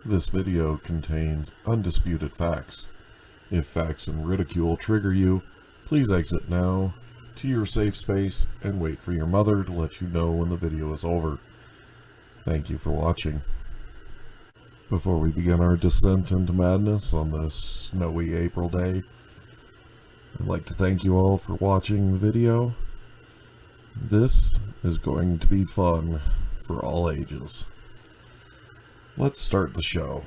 This video contains undisputed facts. If facts and ridicule trigger you, please exit now to your safe space and wait for your mother to let you know when the video is over. Thank you for watching. Before we begin our descent into madness on this snowy April day, I'd like to thank you all for watching the video. This is going to be fun for all ages. Let's start the show.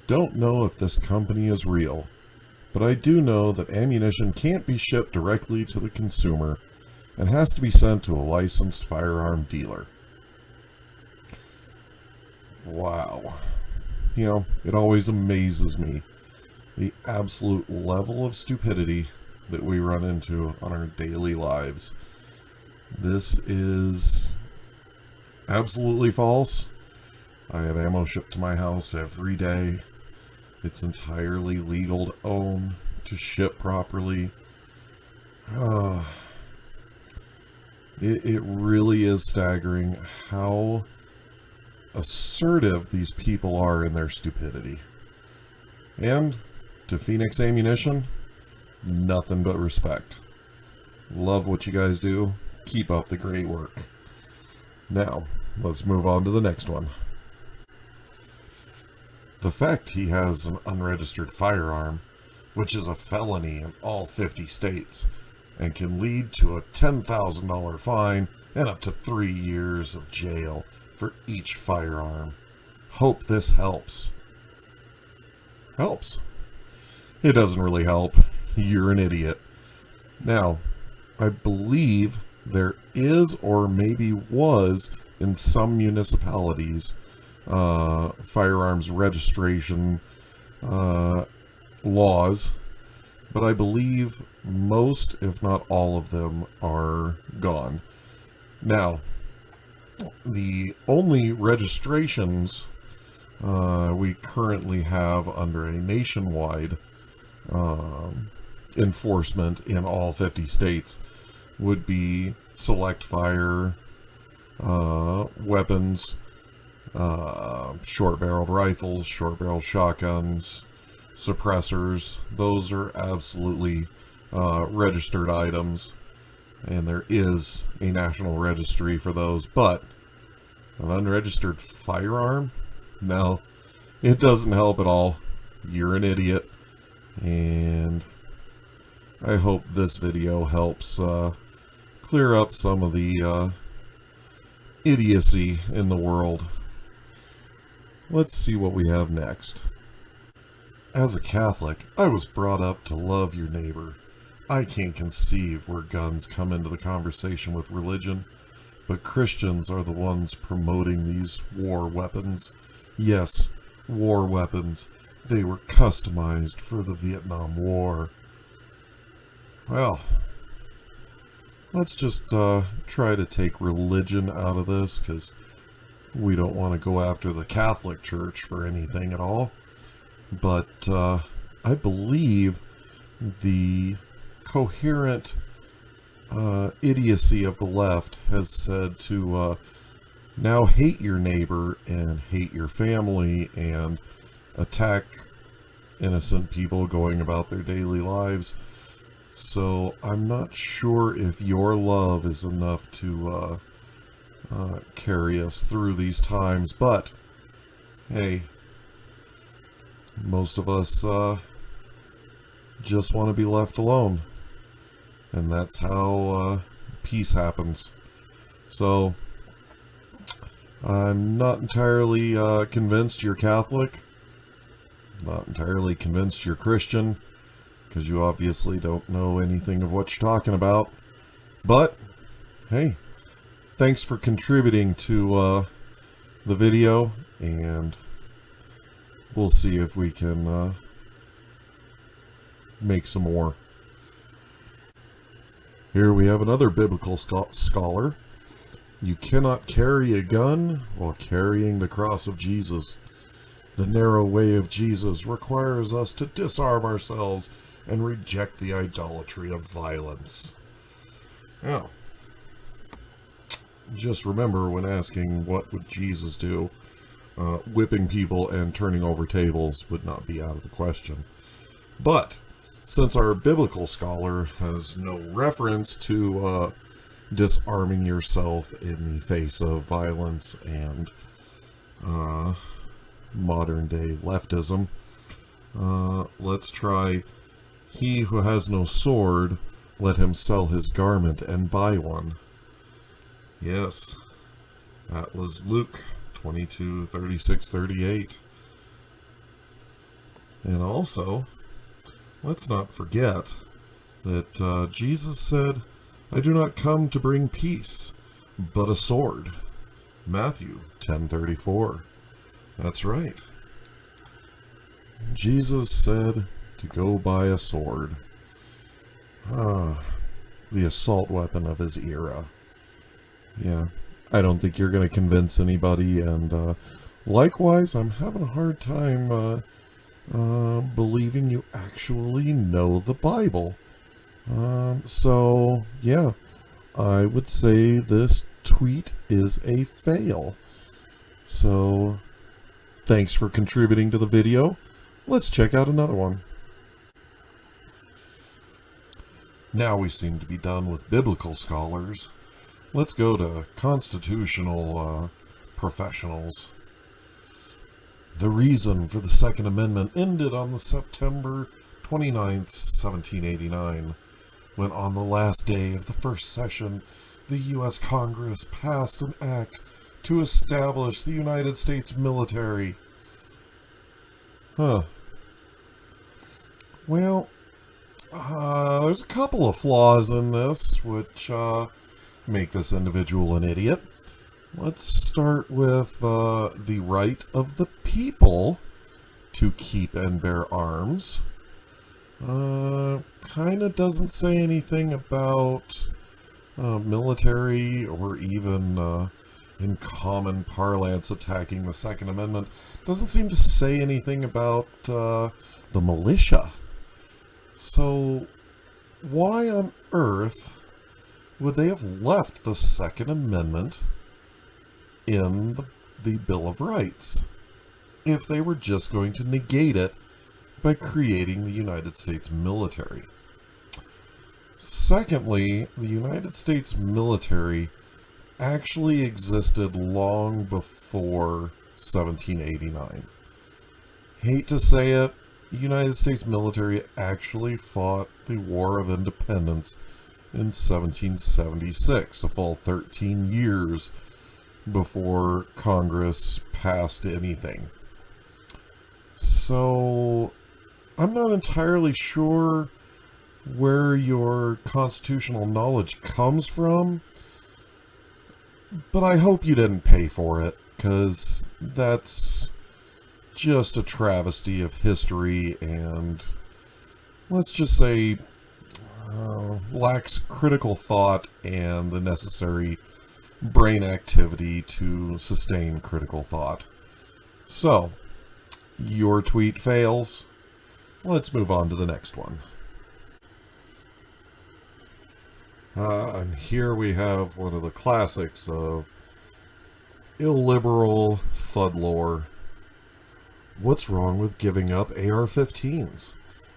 Don't know if this company is real, but I do know that ammunition can't be shipped directly to the consumer and has to be sent to a licensed firearm dealer. Wow. You know, it always amazes me the absolute level of stupidity that we run into on our daily lives. This is absolutely false. I have ammo shipped to my house every day. It's entirely legal to own, to ship properly. It really is staggering how assertive these people are in their stupidity. And to Phoenix Ammunition, nothing but respect. Love what you guys do. Keep up the great work. Now, let's move on to the next one. The fact he has an unregistered firearm, which is a felony in all 50 states, and can lead to a $10,000 fine and up to 3 years of jail for each firearm. Hope this helps. Helps. It doesn't really help. You're an idiot. Now, I believe there is, or maybe was, in some municipalities, firearms registration laws, but I believe most, if not all of them, are gone. Now, the only registrations we currently have under a nationwide enforcement in all 50 states would be select fire weapons, short-barreled rifles, short-barreled shotguns, suppressors. Those are absolutely registered items, and there is a national registry for those. But an unregistered firearm? No, it doesn't help at all. You're an idiot, and I hope this video helps clear up some of the idiocy in the world. Let's see what we have next. As a Catholic, I was brought up to love your neighbor. I can't conceive where guns come into the conversation with religion, but Christians are the ones promoting these war weapons. Yes, war weapons. They were customized for the Vietnam War. Well, let's just try to take religion out of this, because we don't want to go after the Catholic Church for anything at all. But I believe the coherent idiocy of the left has said to now hate your neighbor and hate your family and attack innocent people going about their daily lives. So I'm not sure if your love is enough to carry us through these times, but hey, most of us just want to be left alone, and that's how peace happens. So I'm not entirely convinced you're Catholic, not entirely convinced you're Christian, because you obviously don't know anything of what you're talking about. But hey, thanks for contributing to the video, and we'll see if we can make some more. Here we have another biblical scholar. You cannot carry a gun while carrying the cross of Jesus. The narrow way of Jesus requires us to disarm ourselves and reject the idolatry of violence. Oh. just remember when asking what would Jesus do, whipping people and turning over tables would not be out of the question. But since our biblical scholar has no reference to disarming yourself in the face of violence and modern day leftism, let's try, "He who has no sword, let him sell his garment and buy one." Yes, that was Luke 22, 36, 38. And also, let's not forget that Jesus said, "I do not come to bring peace, but a sword." Matthew 10:34. That's right. Jesus said to go buy a sword. The assault weapon of his era. Yeah, I don't think you're going to convince anybody, and likewise, I'm having a hard time believing you actually know the Bible. So, yeah, I would say this tweet is a fail. So, thanks for contributing to the video. Let's check out another one. Now we seem to be done with biblical scholars. Let's go to constitutional professionals. The reason for the Second Amendment ended on the September 29th, 1789, when on the last day of the first session, the U.S. Congress passed an act to establish the United States military. Well, there's a couple of flaws in this, which make this individual an idiot. Let's start with the right of the people to keep and bear arms. Kind of doesn't say anything about military or even in common parlance attacking the Second Amendment. Doesn't seem to say anything about the militia. So why on earth would they have left the Second Amendment in the Bill of Rights if they were just going to negate it by creating the United States military? Secondly, the United States military actually existed long before 1789. Hate to say it, the United States military actually fought the War of Independence in 1776, a full 13 years before Congress passed anything. So, I'm not entirely sure where your constitutional knowledge comes from, but I hope you didn't pay for it, because that's just a travesty of history and, let's just say, lacks critical thought and the necessary brain activity to sustain critical thought. So, your tweet fails. Let's move on to the next one. And here we have one of the classics of illiberal FUD lore. What's wrong with giving up AR-15s?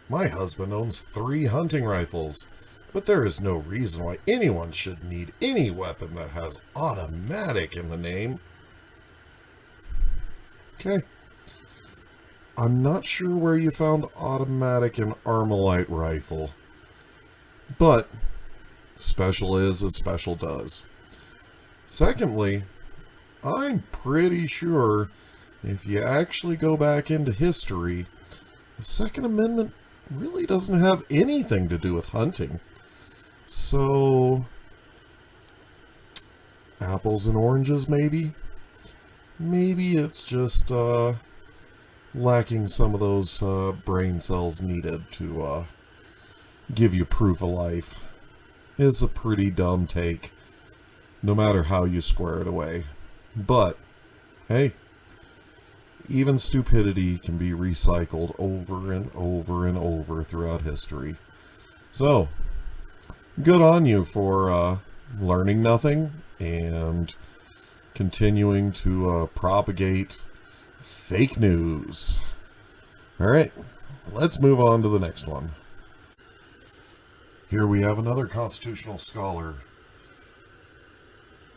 My husband owns 3 hunting rifles, but there is no reason why anyone should need any weapon that has automatic in the name. Okay. I'm not sure where you found automatic in Armalite rifle, but special is as special does. Secondly, I'm pretty sure if you actually go back into history, the Second Amendment really doesn't have anything to do with hunting. So, apples and oranges maybe? Maybe it's just lacking some of those brain cells needed to give you proof of life. It's a pretty dumb take, no matter how you square it away. But, hey, even stupidity can be recycled over and over and over throughout history. So, good on you for learning nothing and continuing to propagate fake news. All right, let's move on to the next one. Here we have another constitutional scholar.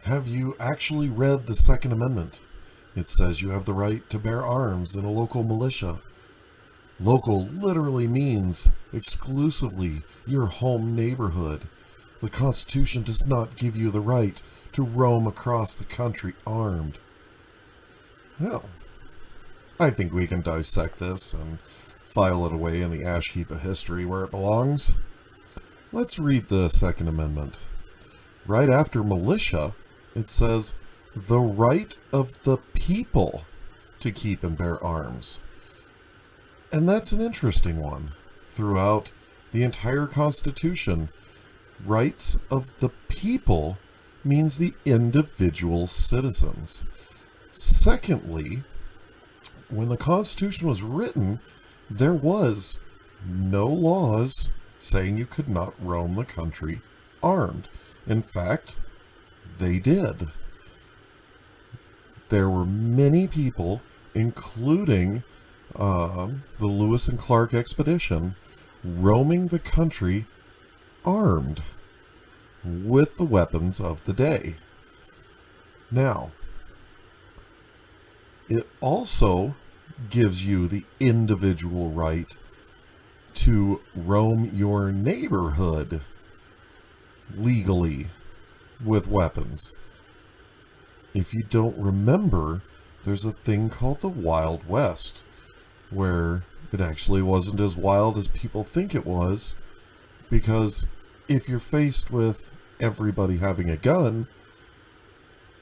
Have you actually read the Second Amendment? It says you have the right to bear arms in a local militia. Local literally means exclusively your home neighborhood. The Constitution does not give you the right to roam across the country armed. Well, I think we can dissect this and file it away in the ash heap of history where it belongs. Let's read the Second Amendment. Right after militia, it says, the right of the people to keep and bear arms. And that's an interesting one. Throughout the entire Constitution, rights of the people means the individual citizens. Secondly, when the Constitution was written, there was no laws saying you could not roam the country armed. In fact, they did. There were many people, including the Lewis and Clark expedition, roaming the country armed with the weapons of the day. Now, it also gives you the individual right to roam your neighborhood legally with weapons. If you don't remember, there's a thing called the Wild West, where it actually wasn't as wild as people think it was, because if you're faced with everybody having a gun,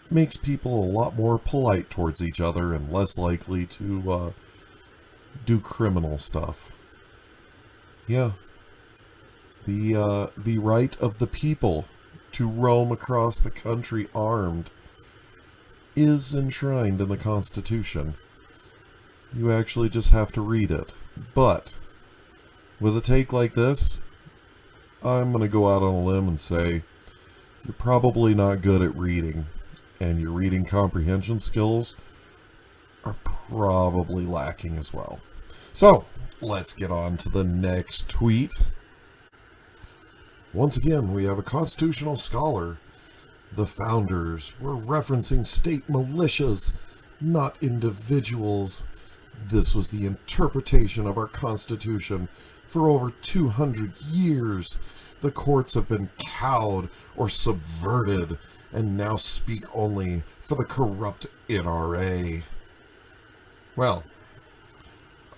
it makes people a lot more polite towards each other and less likely to do criminal stuff. Yeah. The right of the people to roam across the country armed is enshrined in the Constitution. You actually just have to read it. But with a take like this, I'm going to go out on a limb and say you're probably not good at reading, and your reading comprehension skills are probably lacking as well. So, let's get on to the next tweet. Once again, we have a constitutional scholar. The founders were referencing state militias, not individuals. This was the interpretation of our Constitution for over 200 years. The courts have been cowed or subverted and now speak only for the corrupt NRA. Well,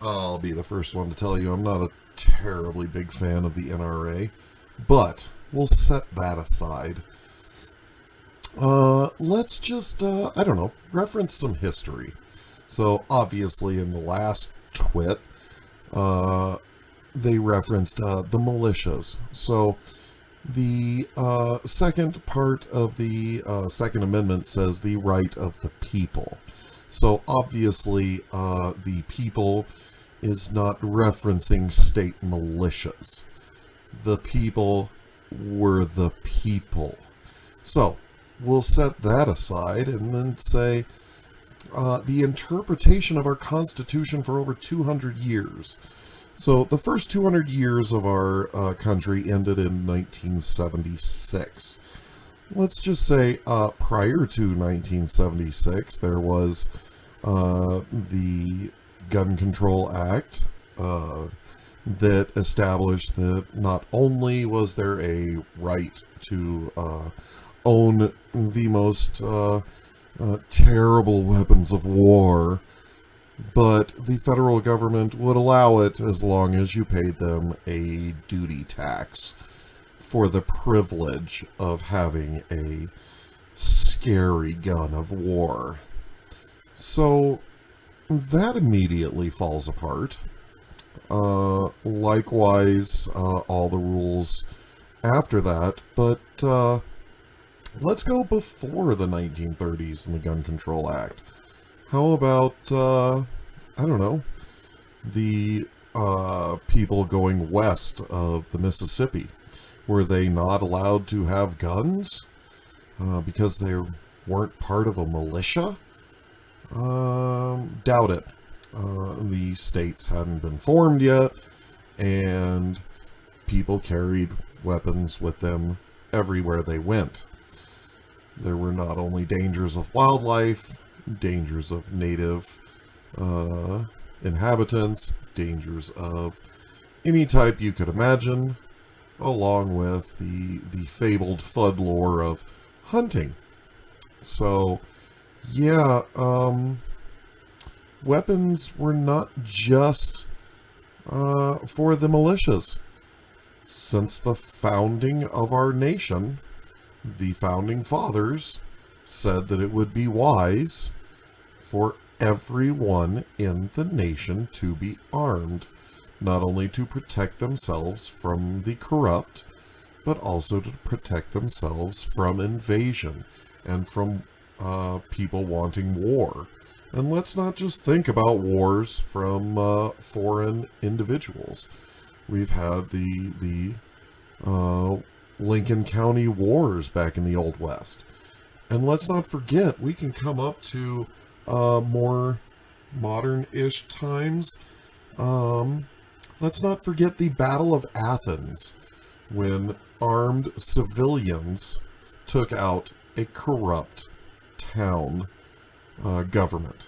I'll be the first one to tell you I'm not a terribly big fan of the NRA, but we'll set that aside. Let's just, reference some history. So, obviously, in the last twit, they referenced the militias. So, the second part of the Second Amendment says the right of the people. So, obviously, the people is not referencing state militias. The people were the people. So, we'll set that aside and then say the interpretation of our Constitution for over 200 years. So the first 200 years of our country ended in 1976. Let's just say prior to 1976, there was the Gun Control Act that established that not only was there a right to own the most terrible weapons of war, but the federal government would allow it as long as you paid them a duty tax for the privilege of having a scary gun of war. So that immediately falls apart. Likewise, all the rules after that, but let's go before the 1930s and the Gun Control Act. How about, the people going west of the Mississippi? Were they not allowed to have guns? because they weren't part of a militia? Doubt it. The states hadn't been formed yet, and people carried weapons with them everywhere they went. There were not only dangers of wildlife, dangers of native inhabitants, dangers of any type you could imagine, along with the fabled Fudd lore of hunting. So, yeah, weapons were not just for the militias. Since the founding of our nation, the founding fathers said that it would be wise for everyone in the nation to be armed, not only to protect themselves from the corrupt, but also to protect themselves from invasion and from people wanting war. And let's not just think about wars from foreign individuals. We've had the Lincoln County Wars back in the Old West. And let's not forget, we can come up to more modern-ish times. Let's not forget the Battle of Athens, when armed civilians took out a corrupt town government.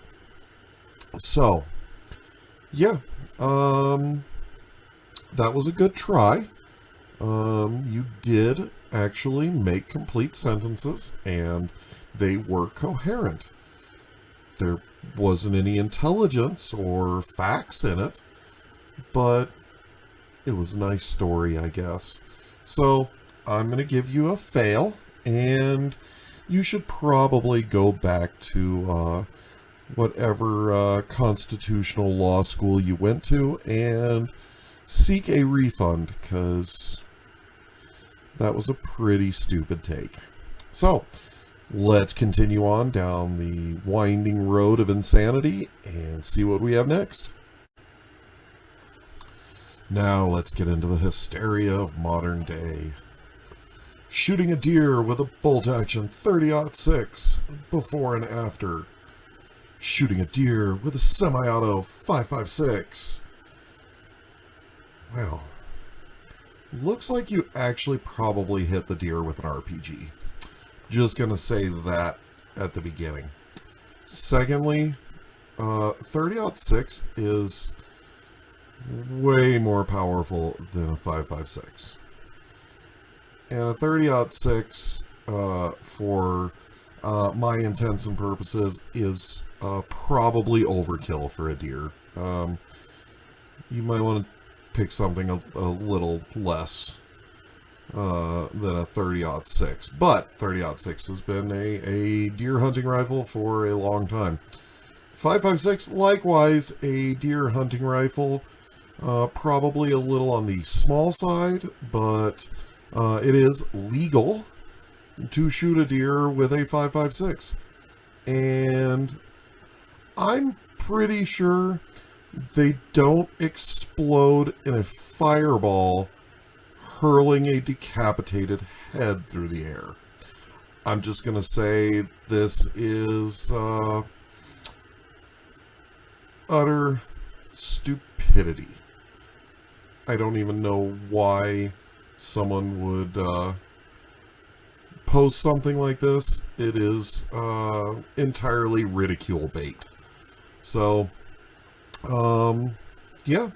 So, yeah, that was a good try. You did actually make complete sentences, and they were coherent. There wasn't any intelligence or facts in it, but it was a nice story, I guess. So, I'm going to give you a fail, and you should probably go back to whatever constitutional law school you went to and seek a refund, because that was a pretty stupid take. So, let's continue on down the winding road of insanity and see what we have next. Now let's get into the hysteria of modern day. Shooting a deer with a bolt-action 30-06 before and after. Shooting a deer with a semi-auto 5.56. Well, looks like you actually probably hit the deer with an RPG. Just gonna say that at the beginning. Secondly, 30-06 is way more powerful than a 5.56. And a 30-06, for my intents and purposes, is probably overkill for a deer. You might want to pick something a little less than a 30-06. But 30-06 has been a deer hunting rifle for a long time. 5.56, likewise, a deer hunting rifle. Probably a little on the small side, but it is legal to shoot a deer with a 5.56. And I'm pretty sure they don't explode in a fireball hurling a decapitated head through the air. I'm just going to say this is utter stupidity. I don't even know why someone would post something like this. It is entirely ridicule bait. So, yeah,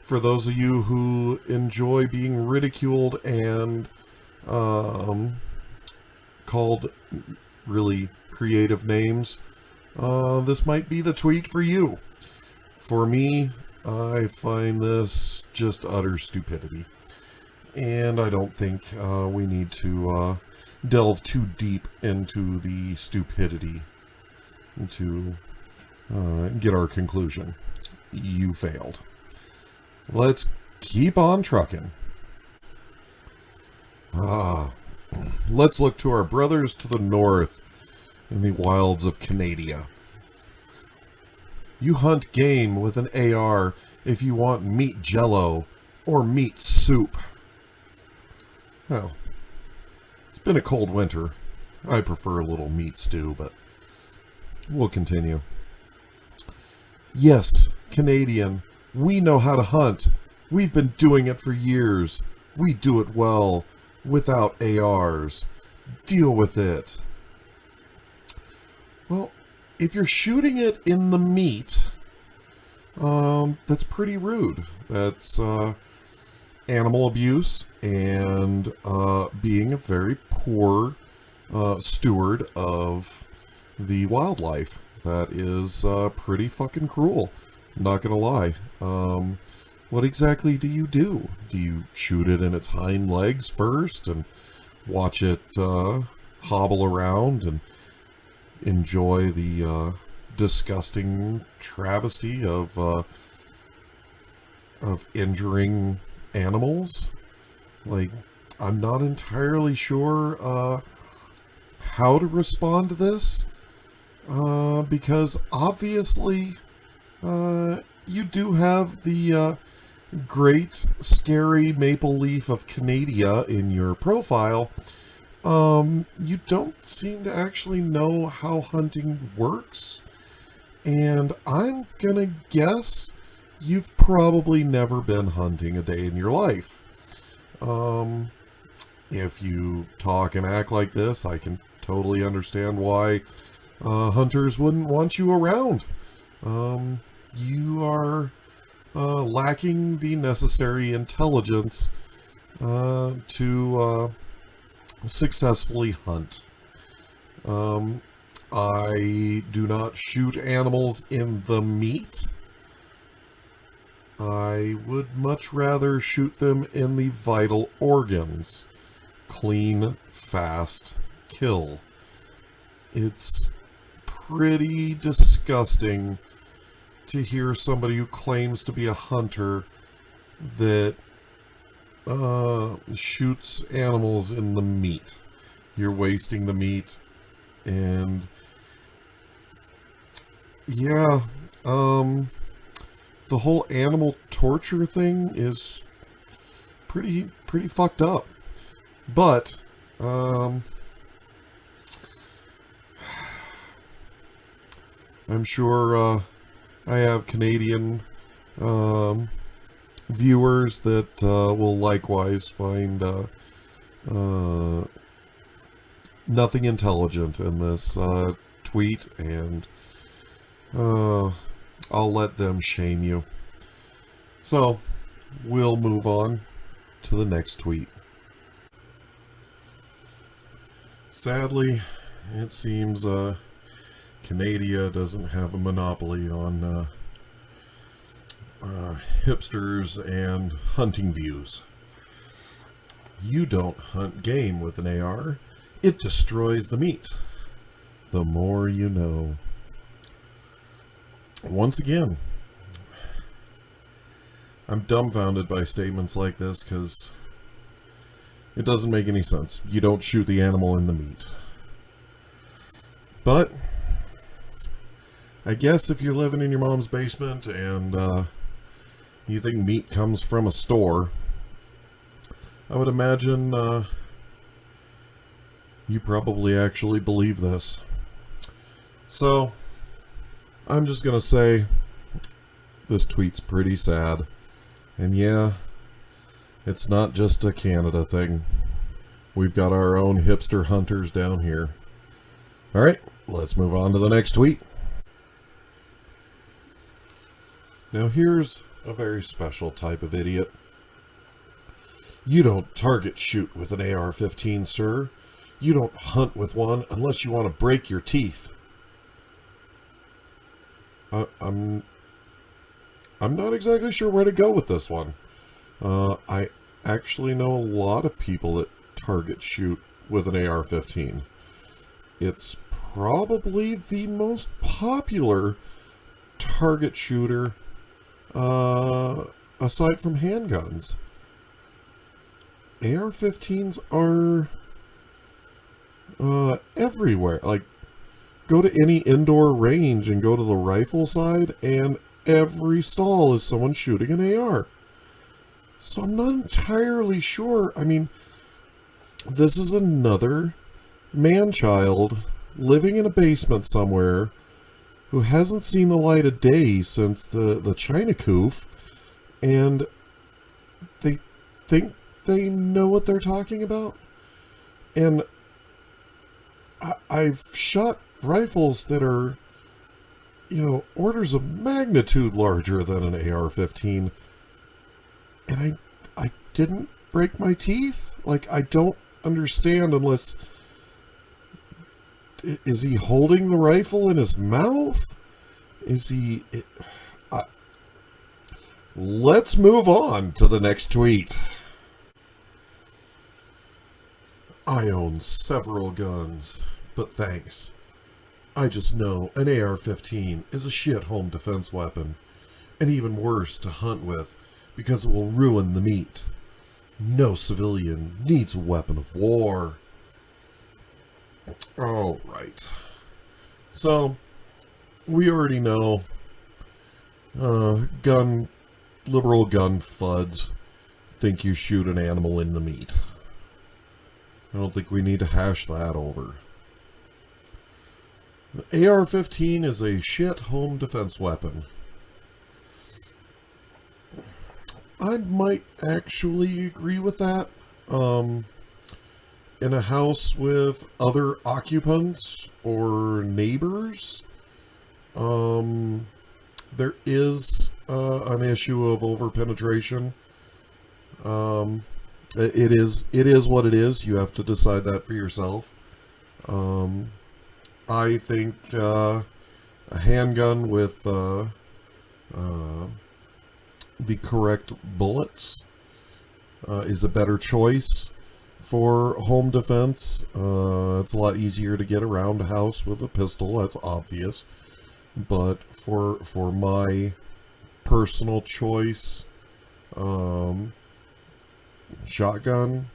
for those of you who enjoy being ridiculed and called really creative names, this might be the tweet for you. For me, I find this just utter stupidity. And I don't think we need to delve too deep into the stupidity to get our conclusion. You failed. Let's keep on trucking. Let's look to our brothers to the north in the wilds of Canada. You hunt game with an AR if you want meat jello or meat soup. Well, it's been a cold winter, I prefer a little meat stew, but we'll continue. Yes, Canadian, we know how to hunt. We've been doing it for years. We do it well, without ARs. Deal with it. Well, if you're shooting it in the meat, that's pretty rude. That's animal abuse and being a very poor steward of the wildlife. That is pretty fucking cruel. Not gonna lie. What exactly do you do? Do you shoot it in its hind legs first and watch it hobble around and enjoy the disgusting travesty of injuring animals? Like, I'm not entirely sure how to respond to this, because obviously you do have the great scary maple leaf of Canada in your profile. You don't seem to actually know how hunting works, and I'm gonna guess you've probably never been hunting a day in your life. If you talk and act like this, I can totally understand why hunters wouldn't want you around. You are lacking the necessary intelligence to successfully hunt. I do not shoot animals in the meat. I would much rather shoot them in the vital organs. Clean, fast kill. It's pretty disgusting to hear somebody who claims to be a hunter that shoots animals in the meat. You're wasting the meat, and yeah, the whole animal torture thing is pretty fucked up. But I'm sure I have Canadian viewers that will likewise find nothing intelligent in this tweet, and I'll let them shame you. So we'll move on to the next tweet. Sadly, it seems Canada doesn't have a monopoly on hipsters and hunting views. You don't hunt game with an AR. It destroys the meat. The more you know. Once again, I'm dumbfounded by statements like this because it doesn't make any sense. You don't shoot the animal in the meat. But I guess if you're living in your mom's basement and you think meat comes from a store, I would imagine you probably actually believe this. So I'm just gonna say this tweet's pretty sad. And yeah, it's not just a Canada thing. We've got our own hipster hunters down here. Alright, let's move on to the next tweet. Now here's a very special type of idiot. You don't target shoot with an AR-15, sir. You don't hunt with one unless you want to break your teeth. I'm not exactly sure where to go with this one. I actually know a lot of people that target shoot with an AR-15. It's probably the most popular target shooter aside from handguns. AR-15s are everywhere. Like, go to any indoor range and go to the rifle side, and every stall is someone shooting an AR. So I'm not entirely sure. I mean, this is another man-child living in a basement somewhere who hasn't seen the light of day since the China Coof, and they think they know what they're talking about. And I've shot rifles that are, orders of magnitude larger than an AR-15, and I didn't break my teeth. Like, I don't understand unless... Is he holding the rifle in his mouth? Is he... let's move on to the next tweet. I own several guns, but thanks. I just know an AR-15 is a shit home defense weapon, and even worse to hunt with because it will ruin the meat. No civilian needs a weapon of war. All right. So, we already know liberal gun fuds think you shoot an animal in the meat. I don't think we need to hash that over. The AR-15 is a shit home defense weapon. I might actually agree with that. In a house with other occupants or neighbors, there is an issue of overpenetration. It is what it is. You have to decide that for yourself. I think a handgun with the correct bullets is a better choice for home defense. It's a lot easier to get around a house with a pistol, that's obvious. But for my personal choice, shotgun,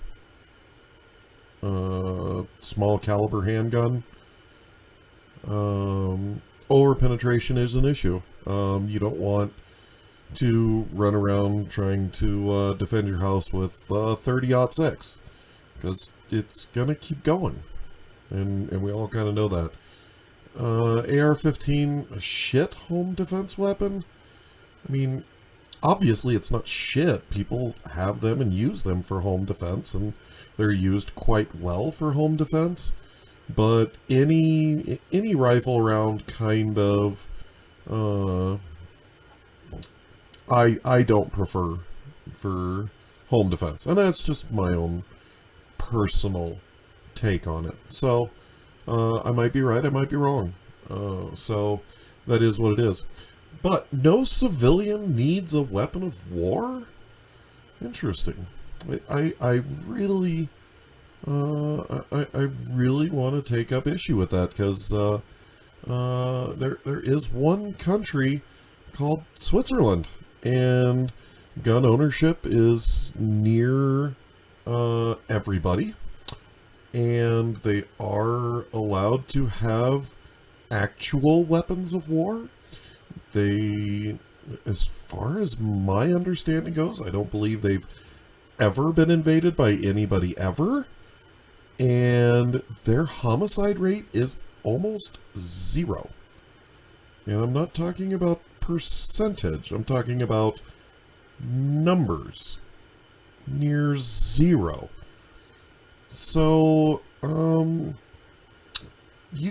small caliber handgun, overpenetration is an issue. You don't want to run around trying to defend your house with 30-06. Because it's going to keep going. And we all kind of know that. AR-15, a shit home defense weapon? I mean, obviously it's not shit. People have them and use them for home defense, and they're used quite well for home defense. But any rifle round kind of... I don't prefer for home defense. And that's just my own personal take on it. So I might be right, I might be wrong. So that is what it is. But no civilian needs a weapon of war? Interesting. I really I really want to take up issue with that, because there is one country called Switzerland, and gun ownership is near everybody, and they are allowed to have actual weapons of war. They, as far as my understanding goes, I don't believe they've ever been invaded by anybody ever, and their homicide rate is almost zero. And I'm not talking about percentage, I'm talking about numbers. Near zero. So, you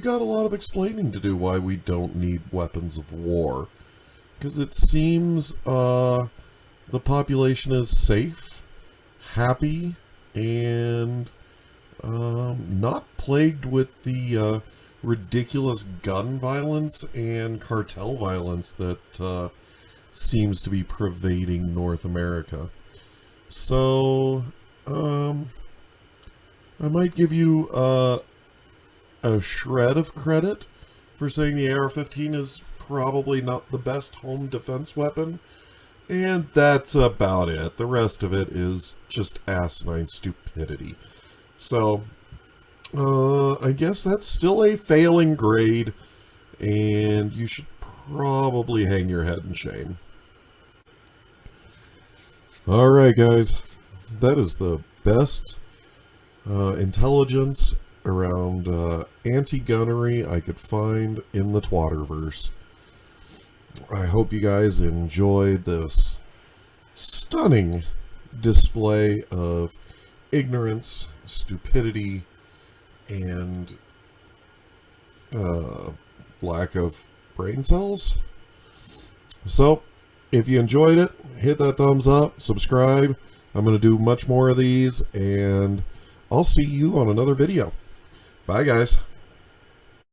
got a lot of explaining to do why we don't need weapons of war. Because it seems the population is safe, happy, and not plagued with the ridiculous gun violence and cartel violence that seems to be pervading North America. So, I might give you a shred of credit for saying the AR-15 is probably not the best home defense weapon, and that's about it. The rest of it is just asinine stupidity. So, I guess that's still a failing grade, and you should probably hang your head in shame. Alright guys, that is the best intelligence around anti-gunnery I could find in the Twatterverse. I hope you guys enjoyed this stunning display of ignorance, stupidity, and lack of brain cells. So, if you enjoyed it, hit that thumbs up, subscribe. I'm going to do much more of these, and I'll see you on another video. Bye, guys.